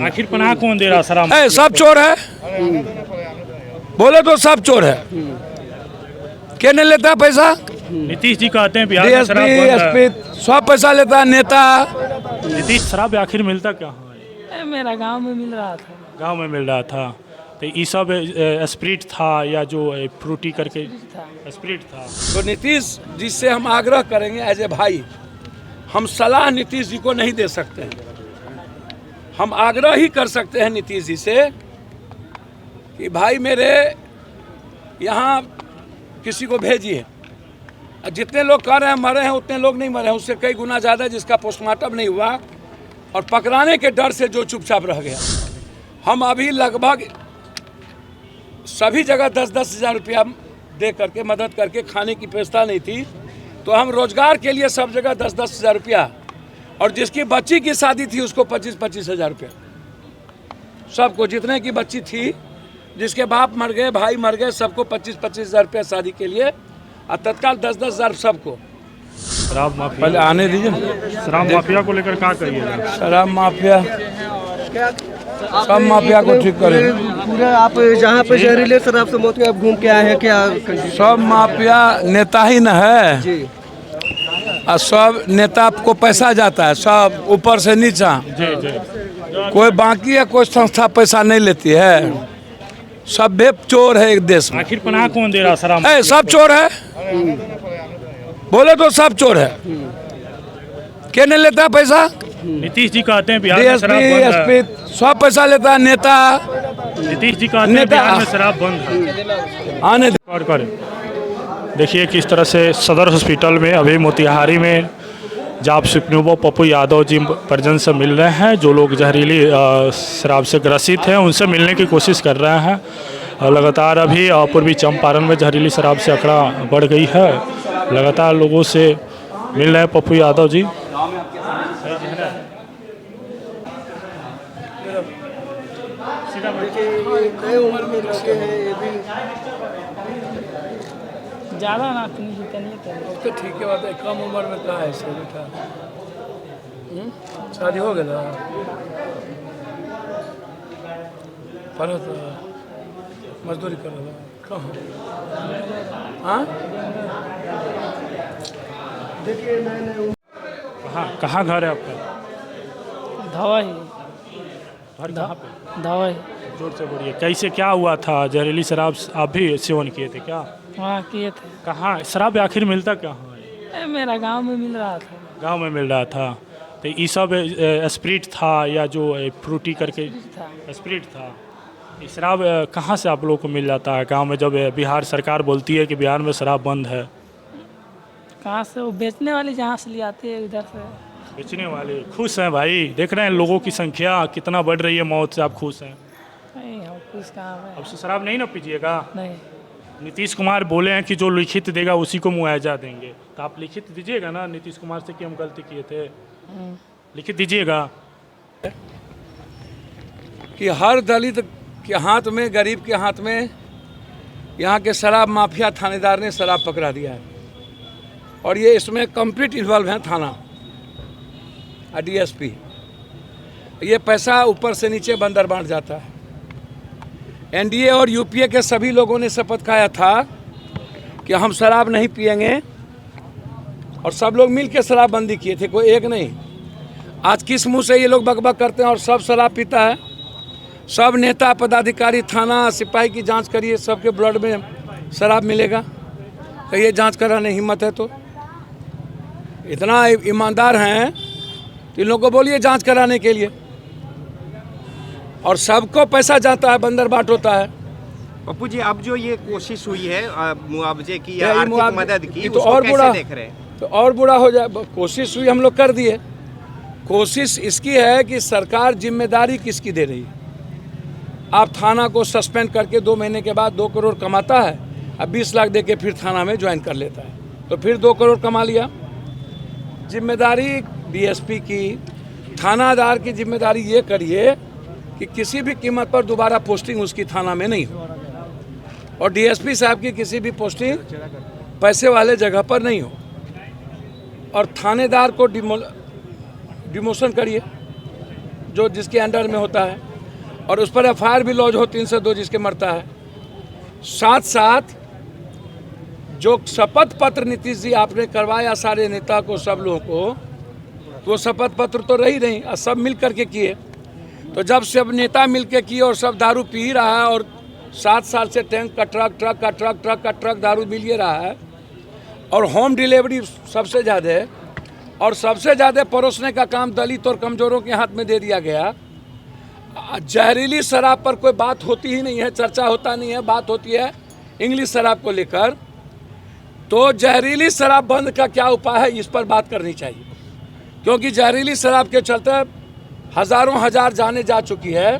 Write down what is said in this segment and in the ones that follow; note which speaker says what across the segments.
Speaker 1: आखिर पनाह कौन दे रहा सर?
Speaker 2: सब चोर है, बोले तो सब चोर है। कहने लेता पैसा?
Speaker 1: नीतीश जी कहते हैं बिहार में शराब
Speaker 2: DSP,
Speaker 1: बंद है।
Speaker 2: SP सब पैसा लेता नेता।
Speaker 1: नीतीश शराब आखिर मिलता क्या है?
Speaker 3: मेरा गांव में मिल रहा था।
Speaker 1: गांव में मिल रहा था तो ये सब स्प्रिट था या जो फ्रूटी करके स्प्रिट था?
Speaker 2: तो नीतीश जी से हम आग्रह करेंगे एज ए भाई, हम सलाह नीतीश जी को नहीं दे सकते हैं। हम आग्रह ही कर सकते हैं नीतीश जी से कि भाई मेरे यहाँ किसी को भेजिए। जितने लोग कह रहे हैं मरे हैं उतने लोग नहीं मरे हैं, उससे कई गुना ज़्यादा जिसका पोस्टमार्टम नहीं हुआ और पकड़ाने के डर से जो चुपचाप रह गया। हम अभी लगभग सभी जगह 10-10 हज़ार रुपया दे करके मदद करके, खाने की व्यवस्था नहीं थी तो हम रोजगार के लिए सब जगह 10-10 हज़ार रुपया, और जिसकी बच्ची की शादी थी उसको 25-25 हज़ार रुपया, सबको जितने की बच्ची थी, जिसके बाप मर गए, भाई मर गए, सबको 25-25 हज़ार रुपया शादी के लिए और तत्काल 10-10 हज़ार सबको।
Speaker 1: शराब माफिया,
Speaker 2: पहले आने दीजिए।
Speaker 1: शराब माफिया को लेकर क्या करिएगा?
Speaker 2: शराब माफिया, सब माफिया को ठीक करें।
Speaker 4: पूरा आप जहाँ पे जहरीले शराब से मौत के आप घूम के आए हैं क्या?
Speaker 2: सब माफिया नेता ही न है
Speaker 4: जी,
Speaker 2: और सब नेता को पैसा जाता है, सब ऊपर से नीचा।
Speaker 1: जी जी।
Speaker 2: कोई बाकी है, कोई संस्था पैसा नहीं लेती है। सब भी चोर है एक देश में।
Speaker 1: आखिर पनाह कौन दे रहा सर?
Speaker 2: सब चोर है, बोले तो सब चोर है। कहने लेता पैसा?
Speaker 1: नीतीश जी कहते हैं बिहार में
Speaker 2: DSP,
Speaker 1: शराब बंद है।
Speaker 2: SP सब पैसा लेता नेता।
Speaker 1: नीतीश जी कहते हैं बिहार में शराब बंद है।
Speaker 2: आने
Speaker 1: और करें। देखिए किस तरह से सदर हॉस्पिटल में अभी मोतिहारी में जाप सुप्रीमो पप्पू यादव जी परिजन से मिल रहे हैं। जो लोग जहरीली शराब से ग्रसित हैं उनसे मिलने की कोशिश कर रहे हैं। लगातार अभी पूर्वी चंपारण में जहरीली शराब से आंकड़ा बढ़ गई है। लगातार लोगों से मिल रहे हैं पप्पू यादव जी।
Speaker 4: नए उम्र में लड़के हैं ये भी।
Speaker 3: ज़्यादा ना तुम जितनी
Speaker 2: तो ठीक है बात है, कम उम्र में कहा है से बेटा। शादी हो गया पढ़त मजदूरी कर रहा कहाँ? हाँ
Speaker 4: देखिए नए नए
Speaker 1: कहाँ घर है आपका?
Speaker 3: धवा ही
Speaker 1: घर कहाँ पे?
Speaker 3: धवा ही
Speaker 1: जोर से बोलिए। कैसे क्या हुआ था? जहरीली शराब आप भी सेवन किए थे क्या?
Speaker 3: वहाँ किए थे।
Speaker 1: कहाँ शराब आखिर मिलता क्या है?
Speaker 3: मेरा गांव में मिल रहा था।
Speaker 1: गांव में मिल रहा था तो ये सब स्प्रिट था या जो फ्रूटी करके स्प्रिट था? ये शराब कहाँ से आप लोगों को मिल जाता है गांव में, जब बिहार सरकार बोलती है कि बिहार में शराब बंद है?
Speaker 3: कहाँ से? वो बेचने वाले जहाँ से ले आते हैं उधर से।
Speaker 1: बेचने वाले खुश हैं भाई? देख रहे हैं लोगों की संख्या कितना बढ़ रही है मौत से, आप खुश हैं?
Speaker 3: नहीं हम कुछ कहाँ है।
Speaker 1: अब से शराब नहीं ना पीजिएगा?
Speaker 3: नहीं
Speaker 1: नीतीश कुमार बोले हैं कि जो लिखित देगा उसी को मुआवजा देंगे, तो आप लिखित दीजिएगा ना नीतीश कुमार से कि हम गलती किए थे? लिखित दीजिएगा
Speaker 2: कि हर दलित के हाथ में, गरीब के हाथ में यहाँ के शराब माफिया थानेदार ने शराब पकड़ा दिया है और ये इसमें कंप्लीट इन्वॉल्व है थाना और DSP। ये पैसा ऊपर से नीचे बंदर बांट जाता है। NDA और UPA के सभी लोगों ने शपथ खाया था कि हम शराब नहीं पिएंगे और सब लोग मिल के शराबबंदी किए थे, कोई एक नहीं। आज किस मुंह से ये लोग बकबक करते हैं और सब शराब पीता है? सब नेता पदाधिकारी थाना सिपाही की जांच करिए, सबके ब्लड में शराब मिलेगा। कहिए जांच कराने हिम्मत है तो? इतना ईमानदार हैं तो इन लोगों को बोलिए जांच कराने के लिए। और सबको पैसा जाता है, बंदर बाट होता है।
Speaker 5: पप्पू जी अब जो ये कोशिश हुई है मुआवजे की या
Speaker 2: ये
Speaker 5: आर्थिक मदद की,
Speaker 2: तो
Speaker 5: उसको
Speaker 2: और
Speaker 5: कैसे
Speaker 2: बुरा
Speaker 5: देख रहे हैं?
Speaker 2: तो और बुरा हो जाए। कोशिश हुई, हम लोग कर दिए। कोशिश इसकी है कि सरकार जिम्मेदारी किसकी दे रही है। आप थाना को सस्पेंड करके 2 महीने के बाद 2 करोड़ कमाता है, अब 20 लाख दे के फिर थाना में ज्वाइन कर लेता है, तो फिर 2 करोड़ कमा लिया। जिम्मेदारी DSP की, थानादार की जिम्मेदारी ये करिए कि किसी भी कीमत पर दोबारा पोस्टिंग उसकी थाना में नहीं हो, और DSP साहब की किसी भी पोस्टिंग पैसे वाले जगह पर नहीं हो, और थानेदार को डिमोशन करिए। जो जिसके अंडर में होता है, और उस पर FIR भी लॉन्च हो 302 जिसके मरता है। साथ साथ जो शपथ पत्र नीतीश जी आपने करवाया सारे नेता को, सब लोगों को, तो वो शपथ पत्र तो रही नहीं, और सब मिल करके किए। तो जब सब नेता मिल के किए और सब दारू पी रहा है, और 7 साल से टैंक का ट्रक, ट्रक का ट्रक, ट्रक का ट्रक दारू मिल ही रहा है, और होम डिलीवरी सबसे ज़्यादा है, और सबसे ज़्यादा परोसने का काम दलित और कमज़ोरों के हाथ में दे दिया गया। जहरीली शराब पर कोई बात होती ही नहीं है, चर्चा होता नहीं है, बात होती है इंग्लिश शराब को लेकर। तो जहरीली शराब बंद का क्या उपाय है, इस पर बात करनी चाहिए, क्योंकि जहरीली शराब के चलते हज़ारों हजार जाने जा चुकी है।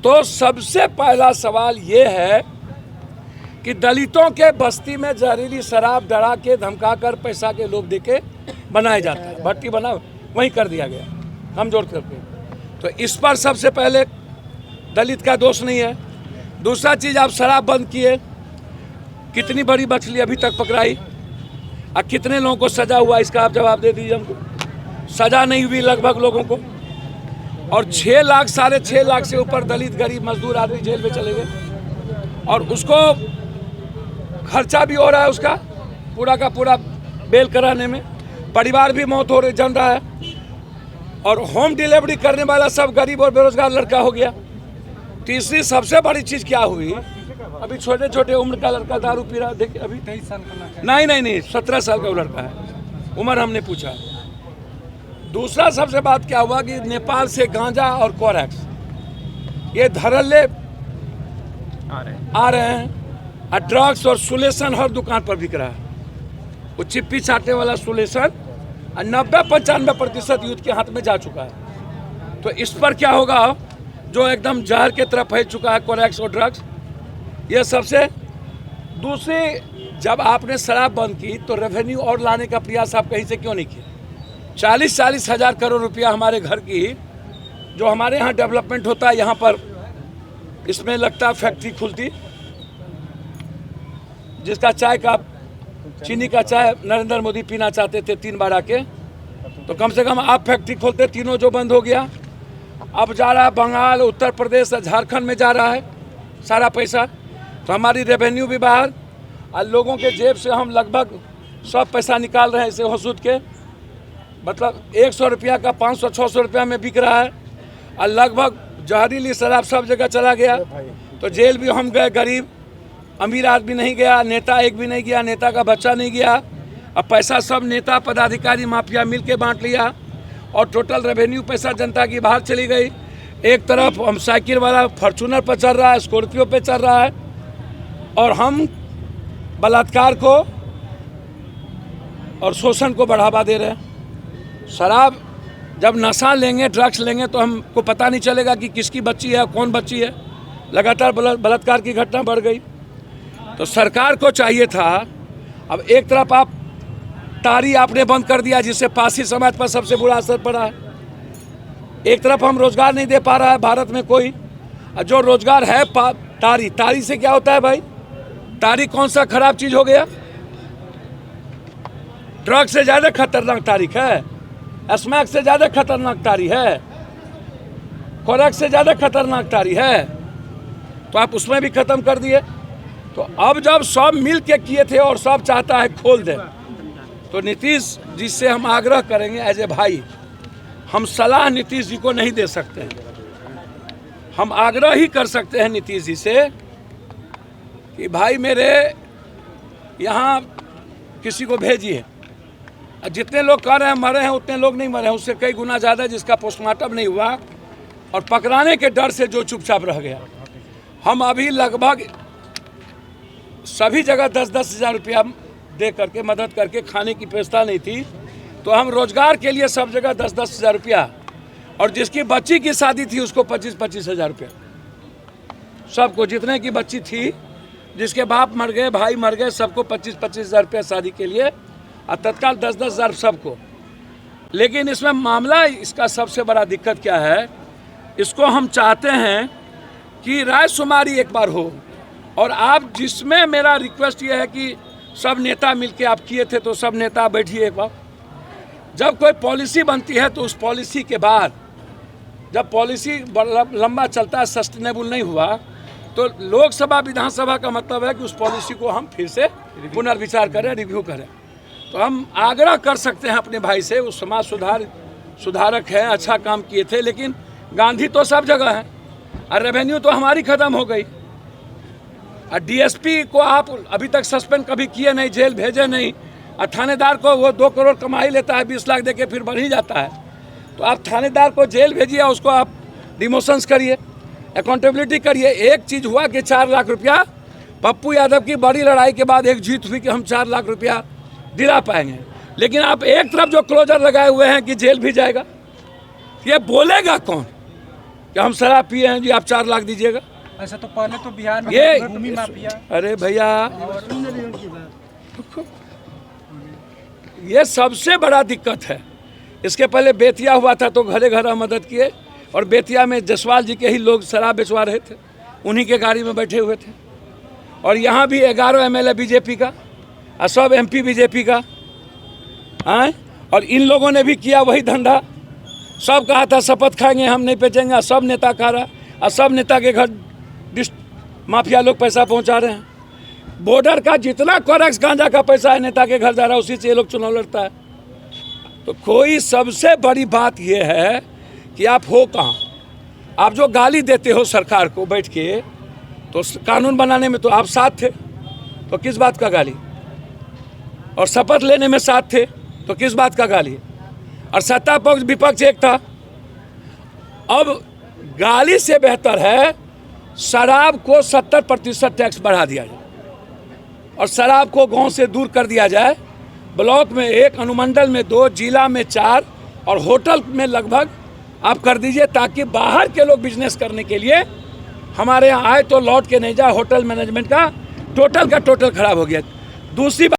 Speaker 2: तो सबसे पहला सवाल ये है कि दलितों के बस्ती में जहरीली शराब डरा के, धमका कर, पैसा के लोभ दे के बनाया जाता है, भट्टी बना वहीं कर दिया गया कमजोर करके। तो इस पर सबसे पहले दलित का दोष नहीं है। दूसरा चीज़, आप शराब बंद किए, कितनी बड़ी मछली अभी तक पकड़ाई और कितने लोगों को सजा हुआ, इसका आप जवाब दे दीजिए हमको। सजा नहीं हुई लगभग लोगों को, और 6 लाख 6.5 लाख से ऊपर दलित गरीब मजदूर आदमी जेल में चले गए, और उसको खर्चा भी हो रहा है उसका पूरा का पूरा बेल कराने में, परिवार भी मौत हो रही जम रहा है, और होम डिलीवरी करने वाला सब गरीब और बेरोजगार लड़का हो गया। तीसरी सबसे बड़ी चीज़ क्या हुई, अभी छोटे छोटे उम्र का लड़का दारू पी रहा, देखिए अभी 23 साल का नहीं 17 साल का वो लड़का है, उम्र हमने पूछा। दूसरा सबसे बात क्या हुआ कि नेपाल से गांजा और कोरेक्स ये धड़ल्ले आ रहे हैं, और ड्रग्स और सुलेशन हर दुकान पर बिक रहा है। वो चिप्पी चाटने वाला सुलेशन 90-95% यूथ के हाथ में जा चुका है। तो इस पर क्या होगा, जो एकदम जहर के तरफ फैल चुका है कोरेक्स और ड्रग्स, ये सबसे। दूसरी, जब आपने शराब बंद की तो रेवेन्यू और लाने का प्रयास आप कहीं से क्यों नहीं किए? 40-40 हज़ार करोड़ रुपया हमारे घर की, जो हमारे यहाँ डेवलपमेंट होता है, यहाँ पर इसमें लगता है फैक्ट्री खुलती, जिसका चाय का, चीनी का चाय नरेंद्र मोदी पीना चाहते थे 3 बार आके, तो कम से कम आप फैक्ट्री खोलते, तीनों जो बंद हो गया। अब जा रहा है बंगाल, उत्तर प्रदेश, झारखंड में जा रहा है सारा पैसा, तो हमारी रेवेन्यू भी बाहर, और लोगों के जेब से हम लगभग सब पैसा निकाल रहे हैं इसे हसूद के। मतलब 100 रुपया का 500-600 रुपया में बिक रहा है, और लगभग जहरीली शराब सब जगह चला गया। तो जेल भी हम गए, गरीब अमीर आदमी नहीं गया, नेता एक भी नहीं गया, नेता का बच्चा नहीं गया, अब पैसा सब नेता पदाधिकारी माफिया मिल के बांट लिया, और टोटल रेवेन्यू पैसा जनता की बाहर चली गई। एक तरफ हम साइकिल वाला फॉर्चूनर पर चल रहा है, स्कॉर्पियो पे चल रहा है, और हम बलात्कार को और शोषण को बढ़ावा दे रहे हैं। शराब जब नशा लेंगे, ड्रग्स लेंगे, तो हमको पता नहीं चलेगा कि किसकी बच्ची है, कौन बच्ची है। लगातार बलात्कार की घटना बढ़ गई। तो सरकार को चाहिए था, अब एक तरफ आप तारी आपने बंद कर दिया, जिससे पारसी समाज पर सबसे बुरा असर पड़ा है। एक तरफ हम रोजगार नहीं दे पा रहा है भारत में कोई, और जो रोजगार है तारी से क्या होता है भाई? तारी कौन सा खराब चीज हो गया? ड्रग से ज्यादा खतरनाक तारीख है, स्मैक से ज्यादा खतरनाक तारी है, कोरेक से ज्यादा खतरनाक तारी है, तो आप उसमें भी खत्म कर दिए। तो अब जब सब मिल के किए थे और सब चाहता है खोल दे, तो नीतीश जी से हम आग्रह करेंगे, एज ए भाई, हम सलाह नीतीश जी को नहीं दे सकते हैं, हम आग्रह ही कर सकते हैं नीतीश जी से कि भाई मेरे यहाँ किसी को भेजिए। जितने लोग कह रहे हैं मरे हैं, उतने लोग नहीं मरे हैं, उससे कई गुना ज़्यादा जिसका पोस्टमार्टम नहीं हुआ, और पकड़ाने के डर से जो चुपचाप रह गया। हम अभी लगभग सभी जगह 10-10 हज़ार रुपया दे करके, मदद करके, खाने की व्यवस्था नहीं थी, तो हम रोजगार के लिए सब जगह 10-10 हज़ार रुपया, और जिसकी बच्ची की शादी थी उसको 25-25 हज़ार रुपया, सबको, जितने की बच्ची थी, जिसके बाप मर गए, भाई मर गए, सबको 25-25 हज़ार रुपया शादी के लिए, और तत्काल 10-10 हज़ार सबको। लेकिन इसमें मामला, इसका सबसे बड़ा दिक्कत क्या है, इसको हम चाहते हैं कि रायशुमारी एक बार हो, और आप, जिसमें मेरा रिक्वेस्ट ये है कि सब नेता मिलके आप किए थे, तो सब नेता बैठिए एक बार। जब कोई पॉलिसी बनती है तो उस पॉलिसी के बाद जब पॉलिसी लंबा चलता है, सस्टेनेबल नहीं हुआ, तो लोकसभा विधानसभा का मतलब है कि उस पॉलिसी को हम फिर से पुनर्विचार करें, रिव्यू करें। तो हम आग्रह कर सकते हैं अपने भाई से, वो समाज सुधारक हैं, अच्छा काम किए थे, लेकिन गांधी तो सब जगह है और रेवेन्यू तो हमारी ख़त्म हो गई। और डीएसपी को आप अभी तक सस्पेंड कभी किए नहीं, जेल भेजे नहीं, और थानेदार को वो 2 करोड़ कमाई लेता है, 20 लाख देके फिर बढ़ ही जाता है। तो आप थानेदार को जेल भेजिए, उसको आप डिमोशंस करिए, अकाउंटेबिलिटी करिए। एक चीज़ हुआ कि 4 लाख रुपया पप्पू यादव की बड़ी लड़ाई के बाद एक जीत हुई कि हम 4 लाख रुपया दिला पाएंगे, लेकिन आप एक तरफ जो क्लोजर लगाए हुए हैं कि जेल भी जाएगा, ये बोलेगा कौन कि हम शराब पिए हैं जी, आप 4 लाख दीजिएगा?
Speaker 5: ऐसा तो पहले तो बिहार में
Speaker 2: ये
Speaker 5: भूमि माफिया,
Speaker 2: अरे भैया, ये सबसे बड़ा दिक्कत है। इसके पहले बेतिया हुआ था तो घरे घर मदद किए, और बेतिया में जसवाल जी के ही लोग शराब बेचवा रहे थे, उन्हीं के गाड़ी में बैठे हुए थे। और यहाँ भी 11 एमएलए बीजेपी का और सब एमपी बीजेपी का हैं, और इन लोगों ने भी किया वही धंधा। सब कहा था शपथ खाएंगे, हम नहीं बेचेंगे, सब नेता खा रहा, और सब नेता के घर माफिया लोग पैसा पहुंचा रहे हैं। बॉर्डर का जितना कोरेक्स गांजा का पैसा है नेता के घर जा रहा है, उसी से ये लोग चुनाव लड़ता है। तो कोई सबसे बड़ी बात ये है कि आप हो कहाँ? आप जो गाली देते हो सरकार को बैठ के, तो कानून बनाने में तो आप साथ थे, तो किस बात का गाली? और शपथ लेने में साथ थे, तो किस बात का गाली? और सत्ता पक्ष विपक्ष एक था। अब गाली से बेहतर है शराब को 70% टैक्स बढ़ा दिया जाए, और शराब को गांव से दूर कर दिया जाए। ब्लॉक में 1, अनुमंडल में 2, जिला में 4, और होटल में लगभग आप कर दीजिए, ताकि बाहर के लोग बिजनेस करने के लिए हमारे यहाँ आए तो लौट के नहीं जाए। होटल मैनेजमेंट का टोटल खराब हो गया। दूसरी